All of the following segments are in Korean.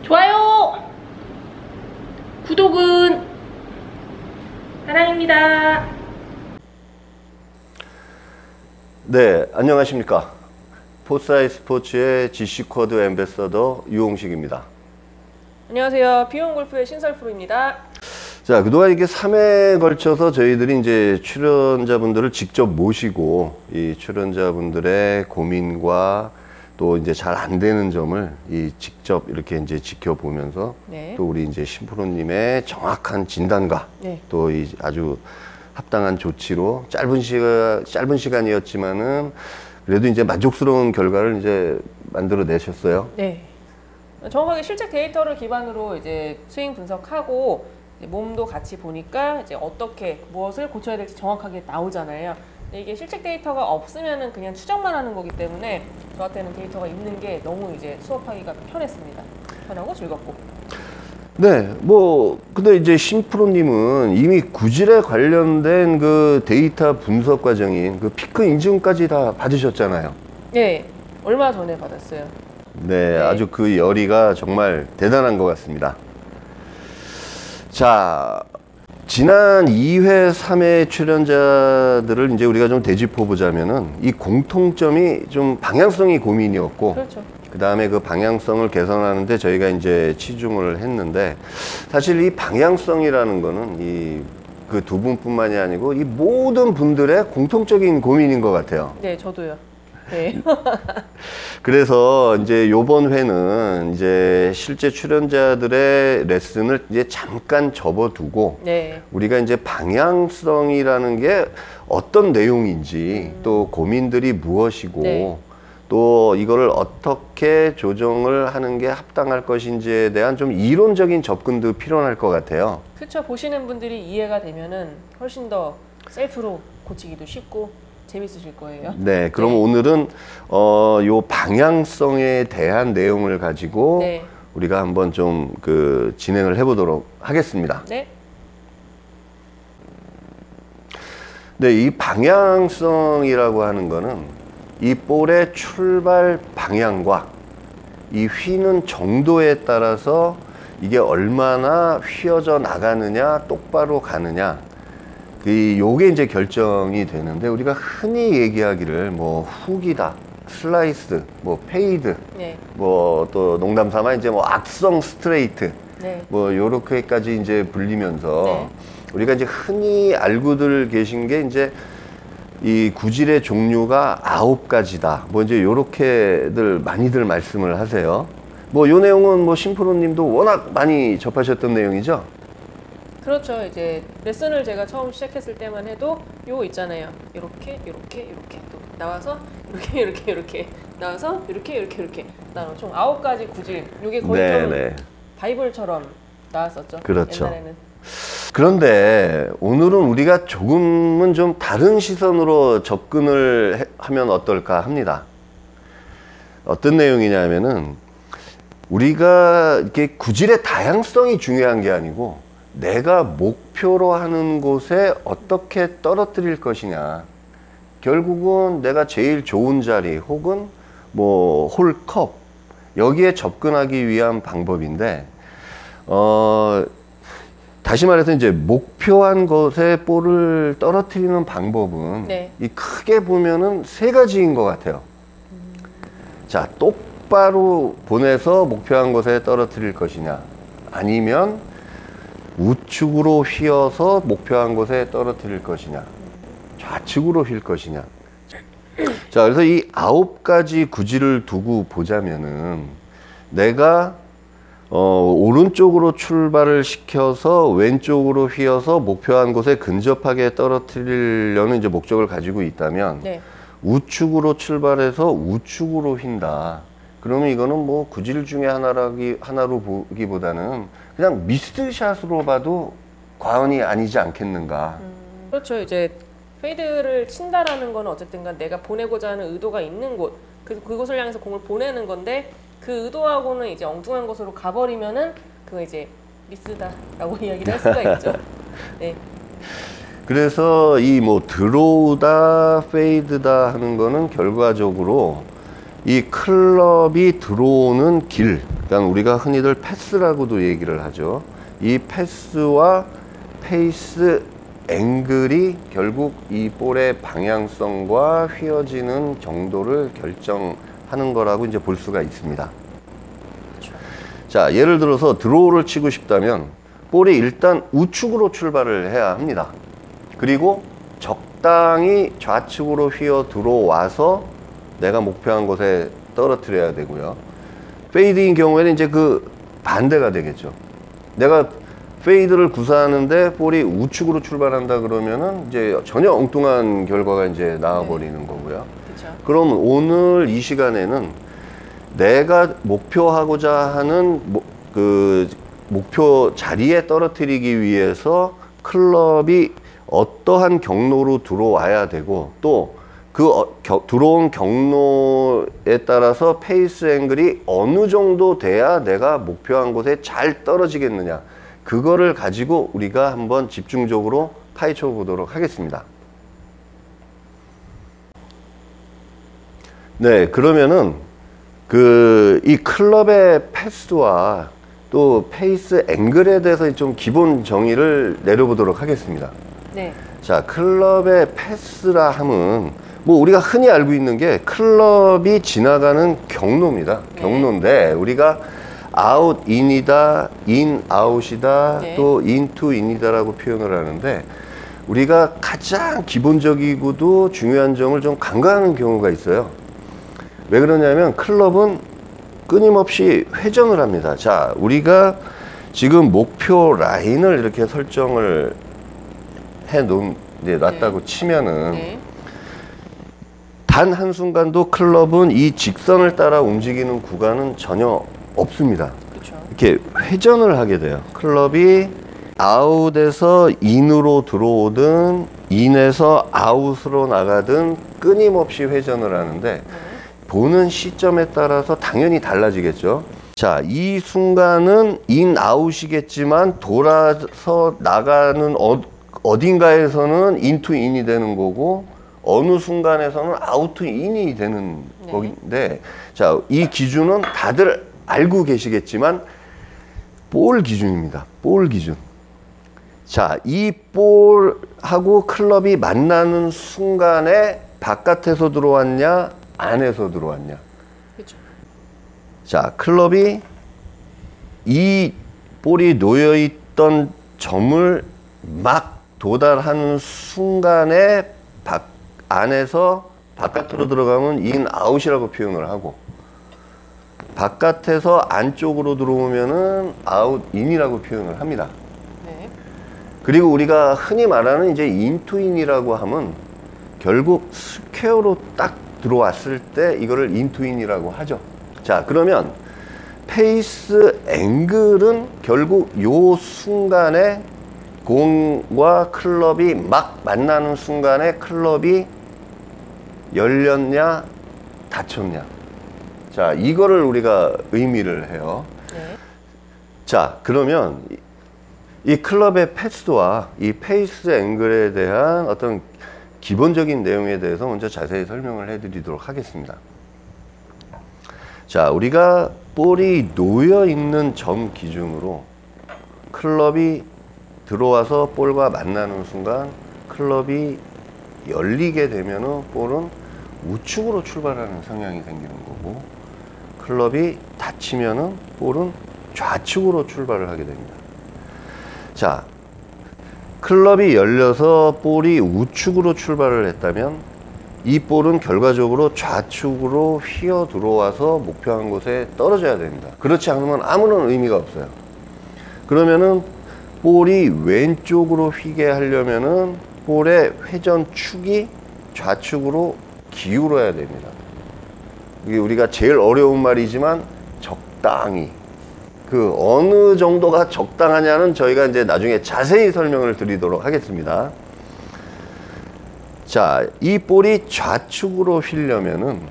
좋아요, 구독은 사랑입니다. 네, 안녕하십니까. 포스아이 스포츠의 GC쿼드 앰베서더 유홍식입니다. 안녕하세요. 비용골프의 신설프로입니다. 자, 그동안 이게 3회에 걸쳐서 저희들이 이제 출연자분들을 직접 모시고 이 출연자분들의 고민과 또 이제 잘 안 되는 점을 직접 이렇게 이제 지켜보면서 또 우리 이제 신프로님의 정확한 진단과 또 이 아주 합당한 조치로 짧은 시간이었지만은 그래도 이제 만족스러운 결과를 이제 만들어 내셨어요. 네. 정확하게 실제 데이터를 기반으로 이제 스윙 분석하고 이제 몸도 같이 보니까 이제 어떻게 무엇을 고쳐야 될지 정확하게 나오잖아요. 근데 이게 실제 데이터가 없으면은 그냥 추정만 하는 거기 때문에 저한테는 데이터가 있는 게 너무 이제 수업하기가 편했습니다. 편하고 즐겁고. 네, 근데 이제 신프로님은 이미 구질에 관련된 그 데이터 분석 과정인 그 피크 인증까지 다 받으셨잖아요. 네, 얼마 전에 받았어요. 네, 아주 그 열의가 정말 대단한 것 같습니다. 자, 지난 2회, 3회 출연자들을 이제 우리가 좀 되짚어 보자면은 이 공통점이 좀 방향성이 고민이었고, 그렇죠. 그 다음에 그 방향성을 개선하는데 저희가 이제 치중을 했는데, 사실 이 방향성이라는 거는 그 두 분뿐만이 아니고 이 모든 분들의 공통적인 고민인 것 같아요. 네, 저도요. 네. 그래서 이제 요번 회는 이제 실제 출연자들의 레슨을 이제 잠깐 접어두고 우리가 이제 방향성이라는 게 어떤 내용인지 또 고민들이 무엇이고 또 이거를 어떻게 조정을 하는 게 합당할 것인지에 대한 좀 이론적인 접근도 필요할 것 같아요. 그렇죠. 보시는 분들이 이해가 되면은 훨씬 더 셀프로 고치기도 쉽고 재밌으실 거예요. 네, 그럼 오늘은 요 방향성에 대한 내용을 가지고 우리가 한번 좀 진행을 해보도록 하겠습니다. 네. 네, 이 방향성이라고 하는 거는 이 볼의 출발 방향과 이 휘는 정도에 따라서 이게 얼마나 휘어져 나가느냐, 똑바로 가느냐, 요게 이제 결정이 되는데, 우리가 흔히 얘기하기를 뭐 훅이다, 슬라이스, 뭐 페이드, 뭐 또 농담 삼아 이제 뭐 악성 스트레이트, 뭐 요렇게까지 이제 불리면서 우리가 이제 흔히 알고들 계신 게 이제 이 구질의 종류가 9가지다. 뭐 이제 요렇게들 많이들 말씀을 하세요. 뭐 요 내용은 뭐 신프로님도 워낙 많이 접하셨던 내용이죠? 그렇죠. 이제 레슨을 제가 처음 시작했을 때만 해도 요 있잖아요. 이렇게 또 나와서 이렇게 나와서 이렇게 나와서 총 9가지 구질. 요게 거의 좀 바이블처럼 나왔었죠. 그렇죠. 옛날에는. 그런데 오늘은 우리가 조금은 좀 다른 시선으로 접근을 하면 어떨까 합니다. 어떤 내용이냐면은 우리가 이렇게 구질의 다양성이 중요한 게 아니고 내가 목표로 하는 곳에 어떻게 떨어뜨릴 것이냐. 결국은 내가 제일 좋은 자리 혹은 뭐 홀컵 여기에 접근하기 위한 방법인데 다시 말해서 이제 목표한 것에 볼을 떨어뜨리는 방법은 이 크게 보면은 3가지인 것 같아요. 자, 똑바로 보내서 목표한 곳에 떨어뜨릴 것이냐, 아니면 우측으로 휘어서 목표한 곳에 떨어뜨릴 것이냐, 좌측으로 휠 것이냐. 자, 그래서 이 9가지 구질을 두고 보자면은 내가 오른쪽으로 출발을 시켜서 왼쪽으로 휘어서 목표한 곳에 근접하게 떨어뜨리려는 이제 목적을 가지고 있다면 우측으로 출발해서 우측으로 휜다. 그러면 이거는 뭐 구질 중에 하나로 보기보다는 그냥 미스샷으로 봐도 과언이 아니지 않겠는가. 그렇죠. 이제 페이드를 친다라는 건 어쨌든 간 내가 보내고자 하는 의도가 있는 곳, 그곳을 향해서 공을 보내는 건데 그 의도하고는 이제 엉뚱한 곳으로 가버리면은 그거 이제 미스다라고 이야기를 할 수가 있죠. 그래서 이 뭐 드로우다, 페이드다 하는 거는 결과적으로 이 클럽이 들어오는 길, 그러니까 우리가 흔히들 패스라고도 얘기를 하죠. 이 패스와 페이스 앵글이 결국 이 볼의 방향성과 휘어지는 정도를 결정하는 거라고 이제 볼 수가 있습니다. 그렇죠. 자, 예를 들어서 드로우를 치고 싶다면 볼이 일단 우측으로 출발을 해야 합니다. 그리고 적당히 좌측으로 휘어 들어와서 내가 목표한 곳에 떨어뜨려야 되고요. 페이드인 경우에는 이제 그 반대가 되겠죠. 내가 페이드를 구사하는데 볼이 우측으로 출발한다 그러면은 이제 전혀 엉뚱한 결과가 이제 나와버리는 거고요. 그렇죠. 그럼 오늘 이 시간에는 내가 목표하고자 하는 그 목표 자리에 떨어뜨리기 위해서 클럽이 어떠한 경로로 들어와야 되고 또 그 들어온 경로에 따라서 페이스 앵글이 어느 정도 돼야 내가 목표한 곳에 잘 떨어지겠느냐, 그거를 가지고 우리가 한번 집중적으로 파헤쳐 보도록 하겠습니다. 네, 그러면은 이 클럽의 패스와 또 페이스 앵글에 대해서 좀 기본 정의를 내려보도록 하겠습니다. 네. 자, 클럽의 패스라 함은 뭐 우리가 흔히 알고 있는 게 클럽이 지나가는 경로입니다. 네. 경로인데 우리가 아웃 인이다, 인 아웃이다, 네. 또 인투 인이다라고 표현을 하는데 우리가 가장 기본적이고도 중요한 점을 좀 간과하는 경우가 있어요. 왜 그러냐면 클럽은 끊임없이 회전을 합니다. 자, 우리가 지금 목표 라인을 이렇게 설정을 놨다고 네. 치면은 네. 단 한순간도 클럽은 이 직선을 따라 움직이는 구간은 전혀 없습니다. 그렇죠. 이렇게 회전을 하게 돼요. 클럽이 아웃에서 인으로 들어오든 인에서 아웃으로 나가든 끊임없이 회전을 하는데 네. 보는 시점에 따라서 당연히 달라지겠죠. 자, 이 순간은 인 아웃이겠지만 돌아서 나가는 어딘가에서는 인투 인이 되는 거고 어느 순간에서는 아웃 투 인이 되는 네. 거긴데, 자, 이 기준은 다들 알고 계시겠지만 볼 기준입니다. 볼 기준. 자, 이 볼하고 클럽이 만나는 순간에 바깥에서 들어왔냐 안에서 들어왔냐. 그렇죠. 자, 클럽이 이 볼이 놓여있던 점을 막 도달하는 순간에 안에서 바깥으로 들어가면 인 아웃이라고 표현을 하고 바깥에서 안쪽으로 들어오면은 아웃 인이라고 표현을 합니다. 네. 그리고 우리가 흔히 말하는 이제 인투인이라고 하면 결국 스퀘어로 딱 들어왔을 때 이거를 인투인이라고 하죠. 자, 그러면 페이스 앵글은 결국 요 순간에 공과 클럽이 막 만나는 순간에 클럽이 열렸냐 닫혔냐. 자, 이거를 우리가 의미를 해요. 네. 자, 그러면 이 클럽의 패스와 이 페이스 앵글에 대한 어떤 기본적인 내용에 대해서 먼저 자세히 설명을 해드리도록 하겠습니다. 자, 우리가 볼이 놓여 있는 점 기준으로 클럽이 들어와서 볼과 만나는 순간 클럽이 열리게 되면은 볼은 우측으로 출발하는 성향이 생기는 거고 클럽이 닫히면은 볼은 좌측으로 출발을 하게 됩니다. 자, 클럽이 열려서 볼이 우측으로 출발을 했다면 이 볼은 결과적으로 좌측으로 휘어 들어와서 목표한 곳에 떨어져야 됩니다. 그렇지 않으면 아무런 의미가 없어요. 그러면은 볼이 왼쪽으로 휘게 하려면은 볼의 회전축이 좌측으로 기울어야 됩니다. 이게 우리가 제일 어려운 말이지만 적당히, 그 어느 정도가 적당하냐는 저희가 이제 나중에 자세히 설명을 드리도록 하겠습니다. 자, 이 볼이 좌측으로 휘려면은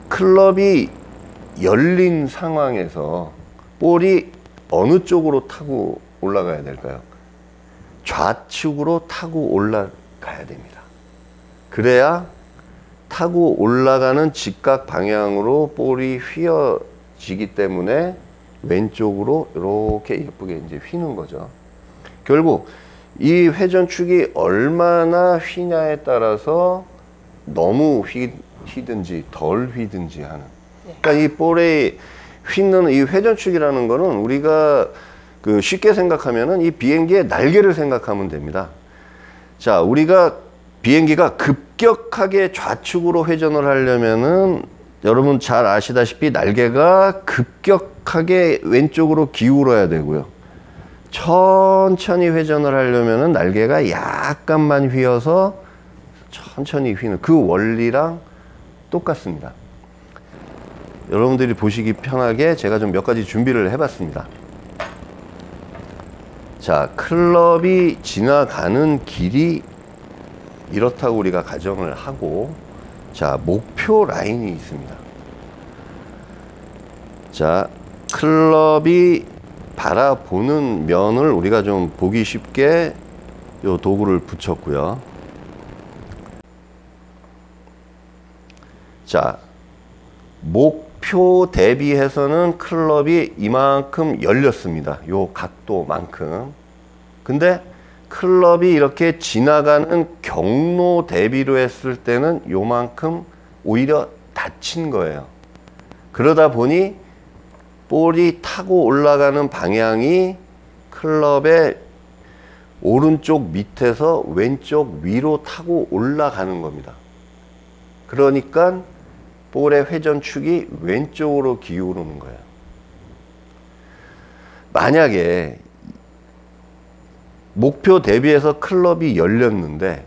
클럽이 열린 상황에서 볼이 어느 쪽으로 타고 올라가야 될까요? 좌측으로 타고 올라가야 됩니다. 그래야 타고 올라가는 직각 방향으로 볼이 휘어지기 때문에 왼쪽으로 이렇게 예쁘게 이제 휘는 거죠. 결국 이 회전축이 얼마나 휘냐에 따라서 너무 휘든지 덜 휘든지 하는. 그러니까 이 볼의 휘는 이 회전축이라는 거는 우리가 그 쉽게 생각하면은 이 비행기의 날개를 생각하면 됩니다. 자, 우리가 비행기가 급격하게 좌측으로 회전을 하려면은 여러분 잘 아시다시피 날개가 급격하게 왼쪽으로 기울어야 되고요. 천천히 회전을 하려면은 날개가 약간만 휘어서 천천히 휘는 그 원리랑 똑같습니다. 여러분들이 보시기 편하게 제가 좀 몇 가지 준비를 해봤습니다. 자, 클럽이 지나가는 길이 이렇다고 우리가 가정을 하고, 자, 목표 라인이 있습니다. 자, 클럽이 바라보는 면을 우리가 좀 보기 쉽게 요 도구를 붙였고요. 자, 목표 대비해서는 클럽이 이만큼 열렸습니다. 요 각도만큼. 근데 클럽이 이렇게 지나가는 경로 대비로 했을 때는 요만큼 오히려 닫힌 거예요. 그러다 보니 볼이 타고 올라가는 방향이 클럽의 오른쪽 밑에서 왼쪽 위로 타고 올라가는 겁니다. 그러니까 볼의 회전축이 왼쪽으로 기울는 거예요. 만약에 목표 대비해서 클럽이 열렸는데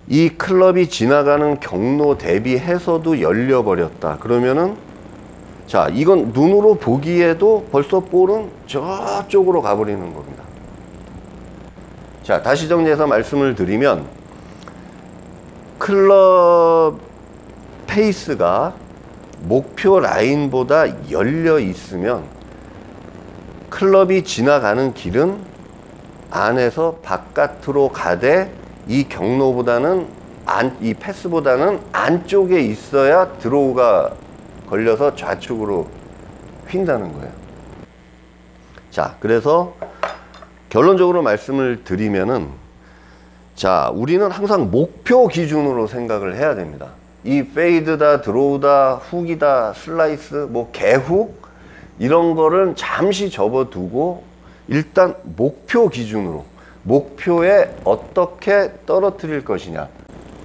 이 클럽이 지나가는 경로 대비해서도 열려버렸다. 그러면은 자, 이건 눈으로 보기에도 벌써 볼은 저쪽으로 가버리는 겁니다. 자, 다시 정리해서 말씀을 드리면 클럽 페이스가 목표 라인보다 열려 있으면 클럽이 지나가는 길은 안에서 바깥으로 가되 이 경로보다는 이 패스보다는 안쪽에 있어야 드로우가 걸려서 좌측으로 휜다는 거예요. 자, 그래서 결론적으로 말씀을 드리면은 자, 우리는 항상 목표 기준으로 생각을 해야 됩니다. 이 페이드다, 드로우다, 훅이다, 슬라이스, 뭐 개훅 이런 거를 잠시 접어두고 일단 목표 기준으로 목표에 어떻게 떨어뜨릴 것이냐.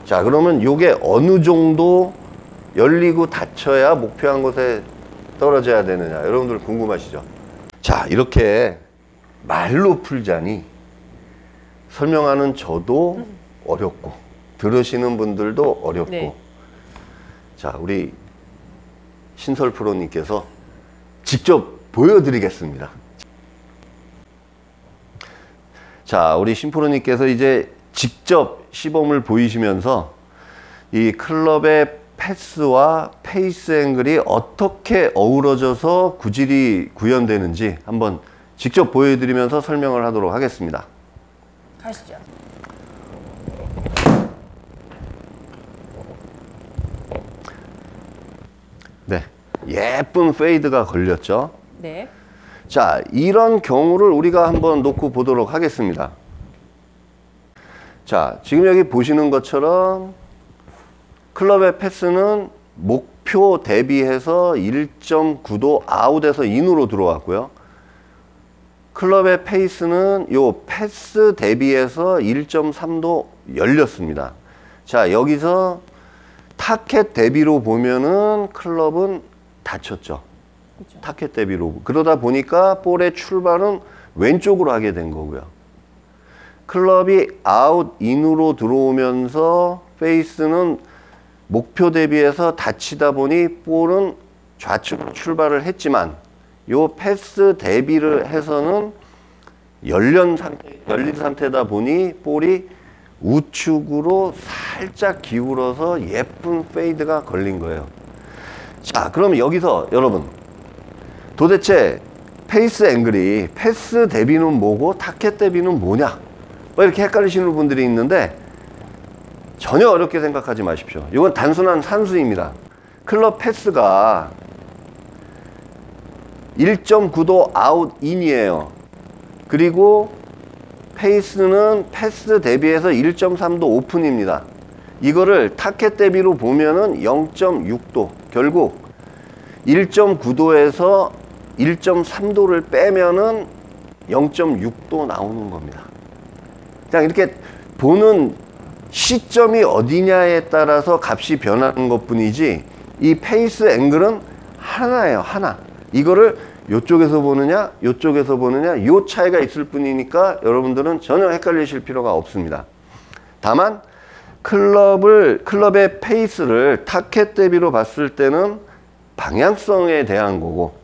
자, 그러면 요게 어느 정도 열리고 닫혀야 목표한 곳에 떨어져야 되느냐. 여러분들 궁금하시죠? 자, 이렇게 말로 풀자니 설명하는 저도 어렵고 들으시는 분들도 어렵고. 네. 자, 우리 신설 프로님께서 직접 보여드리겠습니다. 자, 우리 신 프로님께서 이제 직접 시범을 보이시면서 이 클럽의 패스와 페이스 앵글이 어떻게 어우러져서 구질이 구현되는지 한번 직접 보여드리면서 설명을 하도록 하겠습니다. 가시죠. 네, 예쁜 페이드가 걸렸죠. 네. 자, 이런 경우를 우리가 한번 놓고 보도록 하겠습니다. 자, 지금 여기 보시는 것처럼 클럽의 패스는 목표 대비해서 1.9도 아웃에서 인으로 들어왔고요. 클럽의 페이스는 요 패스 대비해서 1.3도 열렸습니다. 자, 여기서 타켓 대비로 보면은 클럽은 닫혔죠. 그렇죠. 타켓 대비로. 그러다 보니까 볼의 출발은 왼쪽으로 하게 된 거고요. 클럽이 아웃 인으로 들어오면서 페이스는 목표 대비해서 닫히다 보니 볼은 좌측으로 출발을 했지만 요 패스 대비를 해서는 열린 상태다 보니 볼이 우측으로 살짝 기울어서 예쁜 페이드가 걸린 거예요. 자, 그럼 여기서 여러분 도대체 페이스 앵글이 패스 대비는 뭐고 타켓 대비는 뭐냐? 뭐 이렇게 헷갈리시는 분들이 있는데 전혀 어렵게 생각하지 마십시오. 이건 단순한 산수입니다. 클럽 패스가 1.9도 아웃 인이에요. 그리고 페이스는 패스 대비해서 1.3도 오픈입니다. 이거를 타켓 대비로 보면은 0.6도. 결국 1.9도에서 1.3도를 빼면은 0.6도 나오는 겁니다. 그냥 이렇게 보는 시점이 어디냐에 따라서 값이 변하는 것 뿐이지, 이 페이스 앵글은 하나예요. 하나. 이거를 요쪽에서 보느냐 요쪽에서 보느냐 요 차이가 있을 뿐이니까 여러분들은 전혀 헷갈리실 필요가 없습니다. 다만 클럽의 페이스를 타켓 대비로 봤을 때는 방향성에 대한 거고,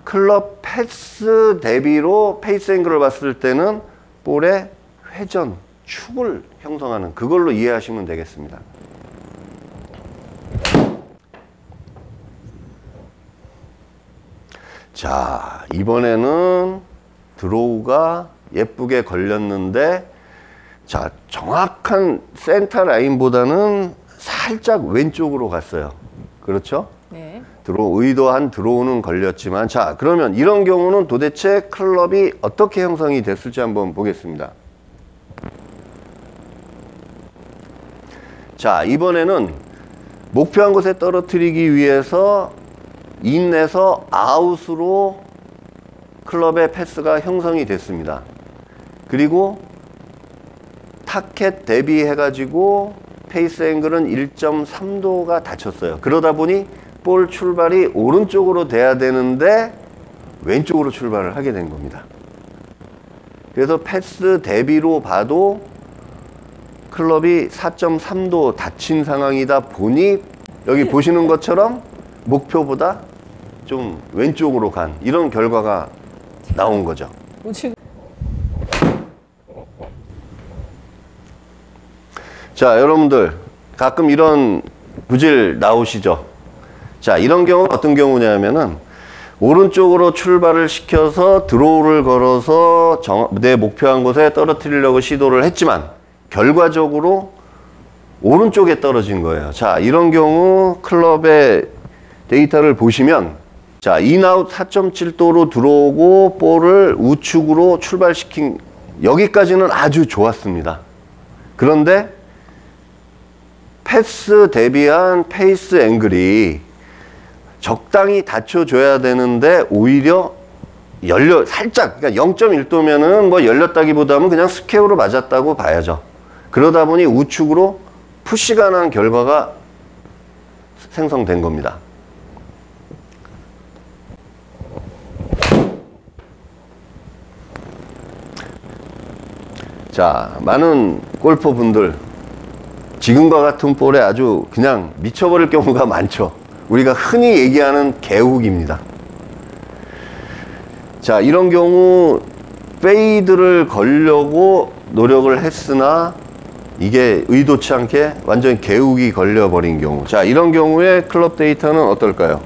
클럽 패스 대비로 페이스 앵글을 봤을 때는 볼의 회전, 축을 형성하는, 그걸로 이해하시면 되겠습니다. 자, 이번에는 드로우가 예쁘게 걸렸는데, 자, 정확한 센터 라인보다는 살짝 왼쪽으로 갔어요. 그렇죠? 네. 의도한 드로우는 걸렸지만, 자, 그러면 이런 경우는 도대체 클럽이 어떻게 형성이 됐을지 한번 보겠습니다. 자, 이번에는 목표한 곳에 떨어뜨리기 위해서 인에서 아웃으로 클럽의 패스가 형성이 됐습니다. 그리고 타켓 대비해 가지고 페이스 앵글은 1.3도가 닫혔어요. 그러다 보니 볼 출발이 오른쪽으로 돼야 되는데 왼쪽으로 출발을 하게 된 겁니다. 그래서 패스 대비로 봐도 클럽이 4.3도 닫힌 상황이다 보니 여기 보시는 것처럼 목표보다 좀 왼쪽으로 간 이런 결과가 나온 거죠. 자, 여러분들 가끔 이런 구질 나오시죠? 자, 이런 경우는 어떤 경우냐면은 오른쪽으로 출발을 시켜서 드로우를 걸어서 내 목표한 곳에 떨어뜨리려고 시도를 했지만 결과적으로 오른쪽에 떨어진 거예요. 자, 이런 경우 클럽의 데이터를 보시면, 자, 인아웃 4.7도로 들어오고 볼을 우측으로 출발시킨, 여기까지는 아주 좋았습니다. 그런데 패스 대비한 페이스 앵글이 적당히 받쳐줘야 되는데 오히려 살짝, 그러니까 0.1도면은 뭐 열렸다기보다는 그냥 스퀘어로 맞았다고 봐야죠. 그러다 보니 우측으로 푸시가 난 결과가 생성된 겁니다. 자, 많은 골퍼분들 지금과 같은 볼에 아주 그냥 미쳐버릴 경우가 많죠. 우리가 흔히 얘기하는 개훅입니다. 자, 이런 경우 페이드를 걸려고 노력을 했으나 이게 의도치 않게 완전 개훅이 걸려버린 경우, 자, 이런 경우에 클럽 데이터는 어떨까요?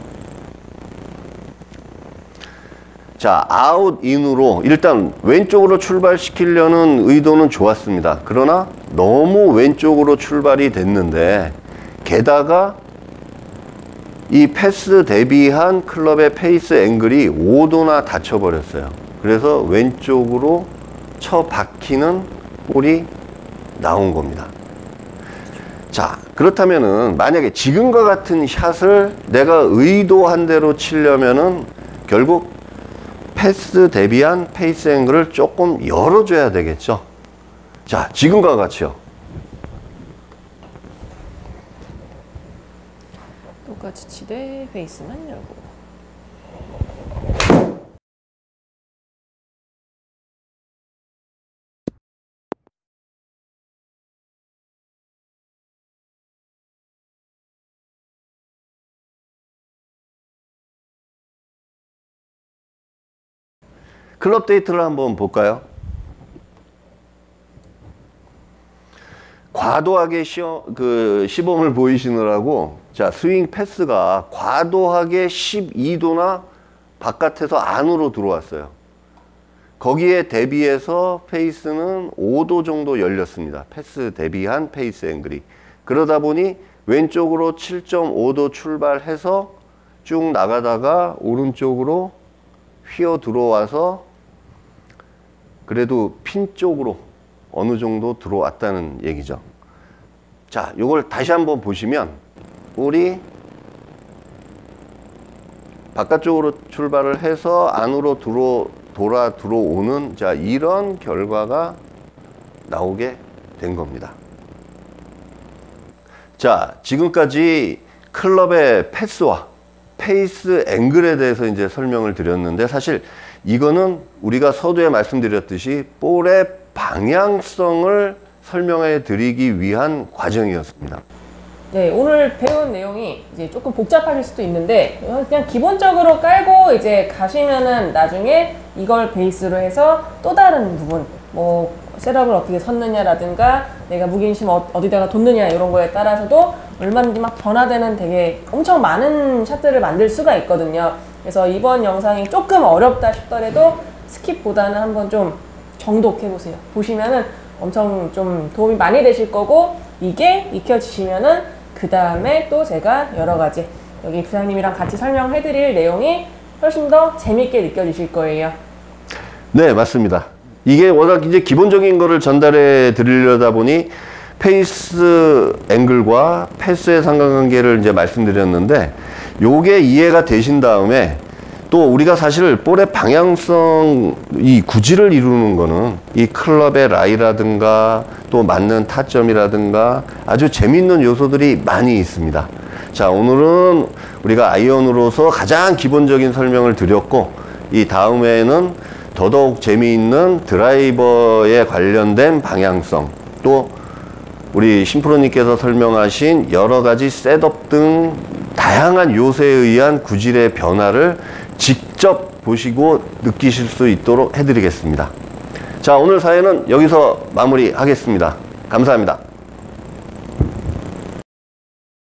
자, 아웃 인으로 일단 왼쪽으로 출발시키려는 의도는 좋았습니다. 그러나 너무 왼쪽으로 출발이 됐는데, 게다가 이 패스 대비한 클럽의 페이스 앵글이 5도나 닫혀버렸어요. 그래서 왼쪽으로 쳐박히는 볼이 나온 겁니다. 자, 그렇다면은 만약에 지금과 같은 샷을 내가 의도한 대로 치려면은 결국 패스 대비한 페이스 앵글을 조금 열어줘야 되겠죠. 자, 지금과 같이요. 똑같이 치되 페이스만 열고. 클럽 데이터를 한번 볼까요? 과도하게 시범을 보이시느라고, 자, 스윙 패스가 과도하게 12도나 바깥에서 안으로 들어왔어요. 거기에 대비해서 페이스는 5도 정도 열렸습니다. 패스 대비한 페이스 앵글이. 그러다 보니 왼쪽으로 7.5도 출발해서 쭉 나가다가 오른쪽으로 휘어 들어와서 그래도 핀 쪽으로 어느 정도 들어왔다는 얘기죠. 자, 요걸 다시 한번 보시면 볼이 바깥쪽으로 출발을 해서 안으로 돌아 들어오는, 자, 이런 결과가 나오게 된 겁니다. 자, 지금까지 클럽의 패스와 페이스 앵글에 대해서 이제 설명을 드렸는데, 사실 이거는 우리가 서두에 말씀드렸듯이 볼의 방향성을 설명해 드리기 위한 과정이었습니다. 네, 오늘 배운 내용이 이제 조금 복잡하실 수도 있는데 그냥 기본적으로 깔고 이제 가시면은 나중에 이걸 베이스로 해서 또 다른 부분, 뭐 셋업을 어떻게 섰느냐라든가 내가 무게중심 어디다가 뒀느냐 이런 거에 따라서도 얼마든지 막 변화되는 되게 엄청 많은 샷들을 만들 수가 있거든요. 그래서 이번 영상이 조금 어렵다 싶더라도 스킵보다는 한번 좀 정독해 보세요. 보시면은 엄청 좀 도움이 많이 되실 거고, 이게 익혀지시면은 그 다음에 또 제가 여러 가지 여기 부장님이랑 같이 설명해 드릴 내용이 훨씬 더 재밌게 느껴지실 거예요. 네, 맞습니다. 이게 워낙 이제 기본적인 거를 전달해 드리려다 보니 페이스 앵글과 패스의 상관관계를 이제 말씀드렸는데, 요게 이해가 되신 다음에 또 우리가 사실 볼의 방향성, 이 구질을 이루는 거는 이 클럽의 라이라든가 또 맞는 타점이라든가 아주 재밌는 요소들이 많이 있습니다. 자, 오늘은 우리가 아이언으로서 가장 기본적인 설명을 드렸고, 이 다음에는 더더욱 재미있는 드라이버에 관련된 방향성, 또 우리 심프로님께서 설명하신 여러 가지 셋업 등 다양한 요소에 의한 구질의 변화를 직접 보시고 느끼실 수 있도록 해드리겠습니다. 자, 오늘 사연은 여기서 마무리하겠습니다. 감사합니다.